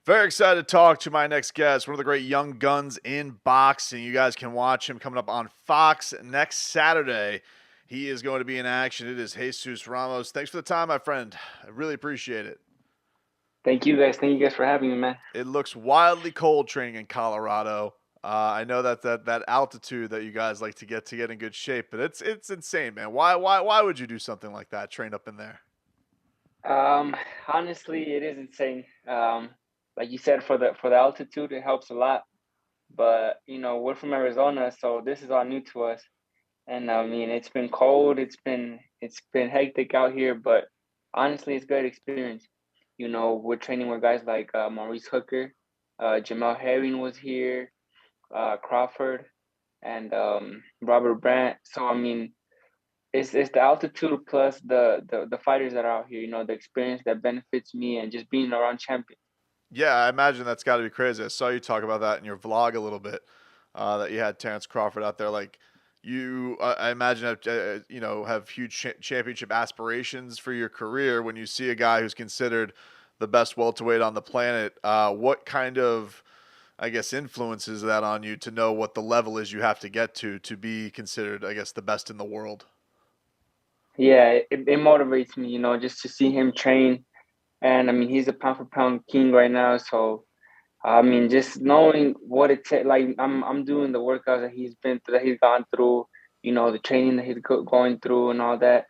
Very excited to talk to my next guest, one of the great young guns in boxing. You guys can watch him coming up on Fox next Saturday. He is going to be in action. It is Jesus Ramos. Thanks for the time, my friend. I really appreciate it. Thank you guys. Thank you guys for having me, man. It looks wildly cold training in Colorado. I know that altitude that you guys like to get in good shape, but it's insane, man. Why would you do something like that? Train up in there? Um, Honestly, it is insane. Like you said, for the altitude, it helps a lot. But we're from Arizona, so this is all new to us. And I mean, it's been cold. It's been hectic out here, but honestly, it's a great experience. We're training with guys like Maurice Hooker, Jamel Herring was here, Crawford, and Robert Brandt. So I mean, it's the altitude plus the fighters that are out here. The experience that benefits me and just being around champions. Yeah, I imagine that's got to be crazy. I saw you talk about that in your vlog a little bit. That you had Terence Crawford out there. Like you, I imagine have huge championship aspirations for your career. When you see a guy who's considered the best welterweight on the planet, what kind of, I guess, influences that on you to know what the level is you have to get to be considered, I guess, the best in the world? Yeah, it motivates me. Just to see him train. And I mean, he's a pound for pound king right now. So I mean, just knowing what it takes, like I'm doing the workouts that he's been through, that he's gone through, the training that he's going through and all that.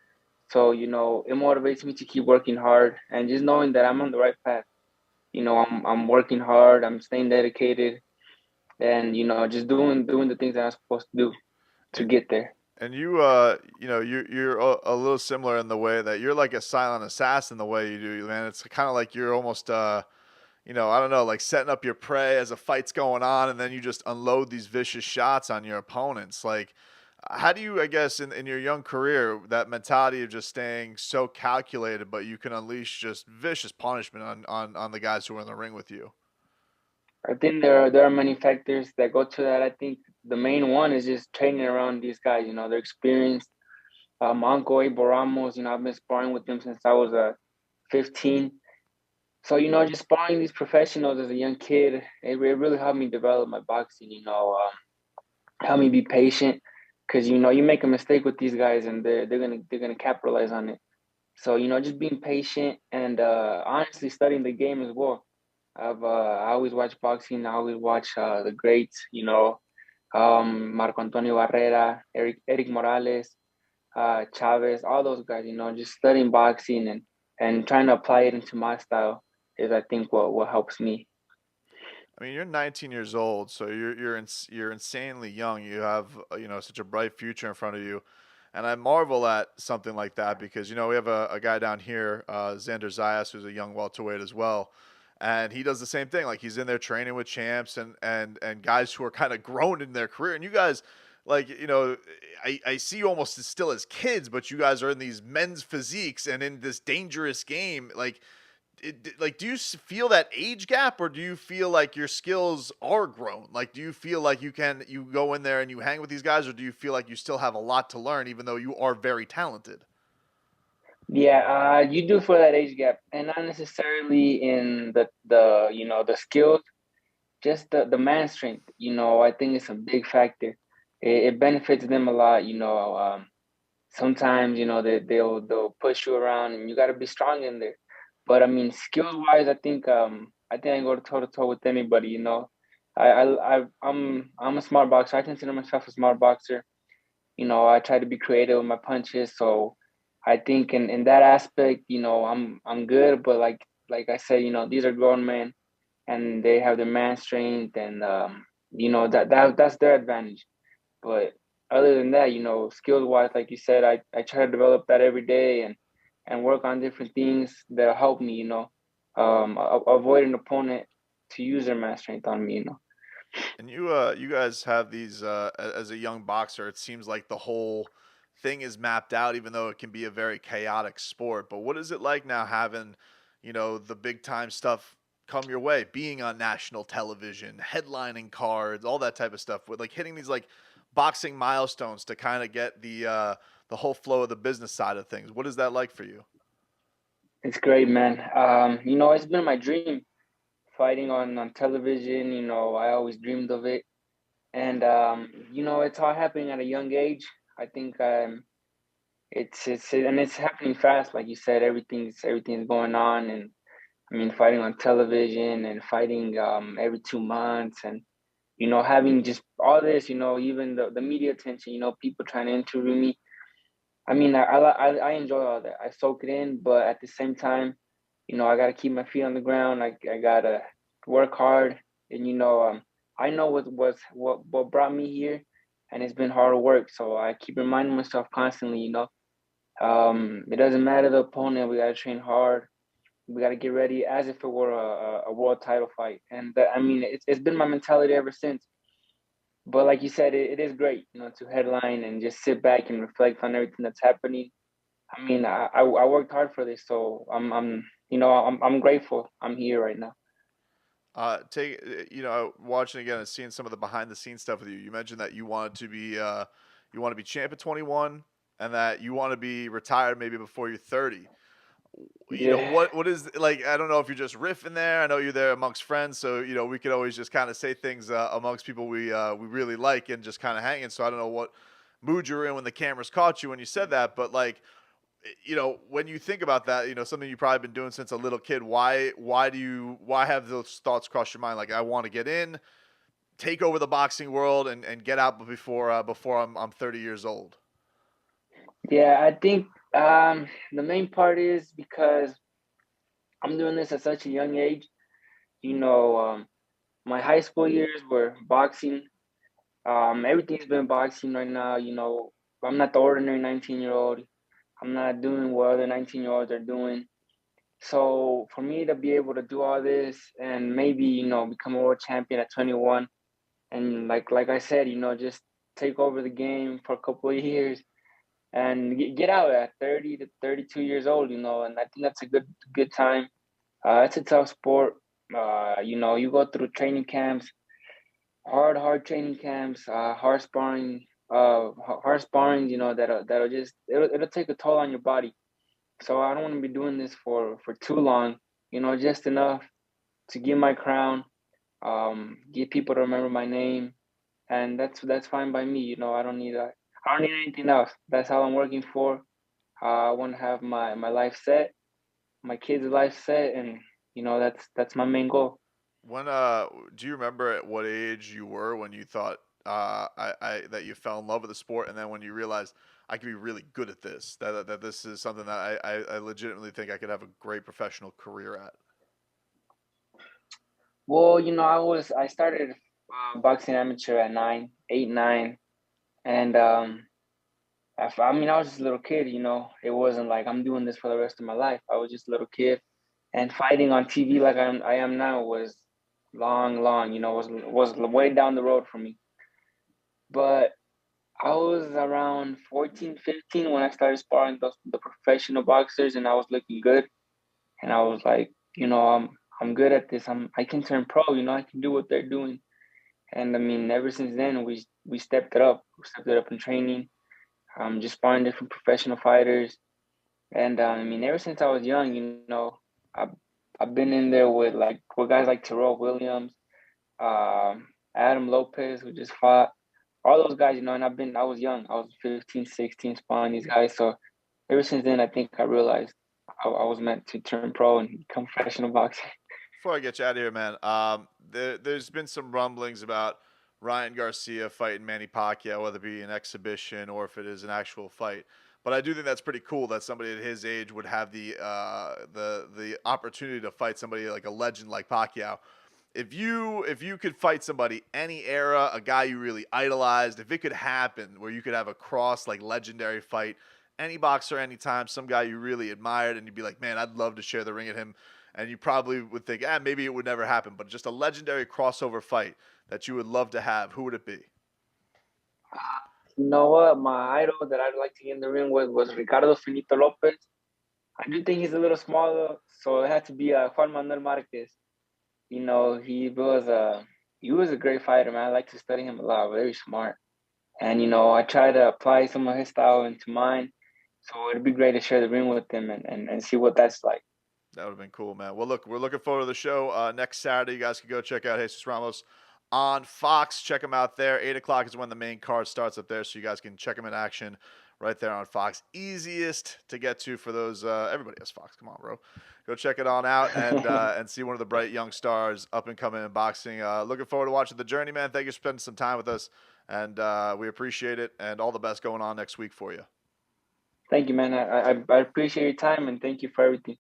So, it motivates me to keep working hard and just knowing that I'm on the right path. I'm working hard, I'm staying dedicated and, just doing the things that I'm supposed to do to And get there. And you're a little similar in the way that you're like a silent assassin the way you do, man. It's kind of like you're almost, I don't know, like setting up your prey as a fight's going on, and then you just unload these vicious shots on your opponents. Like, how do you, I guess, in your young career, that mentality of just staying so calculated, but you can unleash just vicious punishment on the guys who are in the ring with you? I think there are many factors that go to that. I think the main one is just training around these guys. They're experienced. My uncle Abel Ramos, I've been sparring with him since I was 15. So, just sparring these professionals as a young kid, it really helped me develop my boxing, help me be patient because, you make a mistake with these guys and they're gonna capitalize on it. So, just being patient and honestly studying the game as well. I always watch boxing. I always watch the greats, Marco Antonio Barrera, Eric Morales, Chavez, all those guys. Just studying boxing and trying to apply it into my style is, I think, what helps me. I mean, you're 19 years old, so you're insanely young. You have such a bright future in front of you, and I marvel at something like that because we have a guy down here, Xander Zayas, who's a young welterweight as well, and he does the same thing. Like he's in there training with champs and guys who are kind of grown in their career, and you guys. Like I see you almost still as kids, but you guys are in these men's physiques and in this dangerous game. Like do you feel that age gap, or do you feel like your skills are grown? Like do you feel like you go in there and you hang with these guys, or do you feel like you still have a lot to learn even though you are very talented? Yeah, you do feel that age gap, and not necessarily in the skills, just the man strength. I think it's a big factor. It benefits them a lot. Sometimes they'll push you around, and you got to be strong in there. But I mean, skills wise, I think I can go toe to toe with anybody. I'm a smart boxer. I consider myself a smart boxer. I try to be creative with my punches. So I think in that aspect, I'm good. But like I said, these are grown men and they have the man strength and that's their advantage. But other than that, skills wise, like you said, I try to develop that every day and work on different things that'll help me, avoid an opponent to use their man strength on me. And you guys have these as a young boxer, it seems like the whole thing is mapped out, even though it can be a very chaotic sport. But what is it like now having, the big time stuff come your way, being on national television, headlining cards, all that type of stuff, with like hitting these like boxing milestones to kind of get the whole flow of the business side of things. What is that like for you? It's great, man. It's been my dream fighting on television. I always dreamed of it, and it's all happening at a young age. I think it's happening fast, like you said. Everything's going on, and I mean, fighting on television and fighting every 2 months, and having just all this, even the media attention, people trying to interview me. I mean, I enjoy all that. I soak it in, but at the same time, I got to keep my feet on the ground. I gotta work hard, and I know what brought me here, and it's been hard work. So I keep reminding myself constantly. It doesn't matter the opponent. We gotta train hard. We gotta get ready as if it were a world title fight. And I mean, it's been my mentality ever since. But like you said, it is great, to headline and just sit back and reflect on everything that's happening. I mean, I worked hard for this, so I'm grateful. I'm here right now. Watching again and seeing some of the behind the scenes stuff with you. You mentioned that you want to be champ at 21, and that you want to be retired maybe before you're 30. Yeah, What is like? I don't know if you're just riffing there. I know you're there amongst friends, so we could always just kind of say things amongst people we really like and just kind of hanging. So I don't know what mood you're in when the cameras caught you when you said that, but like when you think about that, something you've probably been doing since a little kid. Why have those thoughts cross your mind? Like, I want to get in, take over the boxing world, and get out before I'm 30 years old. yeah. I think the main part is because I'm doing this at such a young age. You know, my high school years were boxing. Everything's been boxing right now. I'm not the ordinary 19-year-old. I'm not doing what other 19-year-olds are doing. So for me to be able to do all this and maybe become a world champion at 21, and like I said, just take over the game for a couple of years and get out at 30 to 32 years old, and I think that's a good time. It's a tough sport. You go through training camps, hard training camps, hard sparring. That'll just it'll take a toll on your body. So I don't want to be doing this for too long. Just enough to get my crown, get people to remember my name, and that's fine by me. I don't need anything else. That's all I'm working for. I want to have my life set, my kids' life set, and that's my main goal. When do you remember at what age you were when you thought I that you fell in love with the sport, and then when you realized I could be really good at this, that this is something that I legitimately think I could have a great professional career at? Well, I started boxing amateur at 9, 8, 9, and I mean, I was just a little kid. It wasn't like I'm doing this for the rest of my life. I was just a little kid, and fighting on TV like I am now was long. Was way down the road for me. But I was around 14, 15 when I started sparring the professional boxers, and I was looking good. And I was like, I'm good at this. I can turn pro. I can do what they're doing. And I mean, ever since then, we stepped it up. We stepped it up in training. Just sparring different professional fighters. And I mean, ever since I was young, I've I've been in there with guys like Terrell Williams, Adam Lopez, who just fought. All those guys, and I was young. I was 15, 16, sparring these guys. So ever since then, I think I realized I was meant to turn pro and become professional boxer. Before I get you out of here, man, there's been some rumblings about Ryan Garcia fighting Manny Pacquiao, whether it be an exhibition or if it is an actual fight. But I do think that's pretty cool that somebody at his age would have the opportunity to fight somebody like a legend like Pacquiao. If you could fight somebody any era, a guy you really idolized, if it could happen where you could have a cross like legendary fight, any boxer anytime, some guy you really admired, and you'd be like, man, I'd love to share the ring at him, and you probably would think, maybe it would never happen, but just a legendary crossover fight that you would love to have, who would it be? You know what? My idol that I'd like to get in the ring with was Ricardo Finito Lopez. I do think he's a little smaller, so it had to be Juan Manuel Marquez. He was a great fighter, man. I like to study him a lot. Very smart, and I try to apply some of his style into mine. So it'd be great to share the ring with him and see what that's like. That would have been cool, man. Well, look, we're looking forward to the show next Saturday. You guys can go check out Jesus Ramos on Fox. Check him out there. 8 o'clock is when the main card starts up there, so you guys can check him in action right there on Fox. Easiest to get to for those. Everybody has Fox. Come on, bro. Go check it on out and see one of the bright young stars up and coming in boxing. Looking forward to watching the journey, man. Thank you for spending some time with us, and we appreciate it. And all the best going on next week for you. Thank you, man. I appreciate your time and thank you for everything.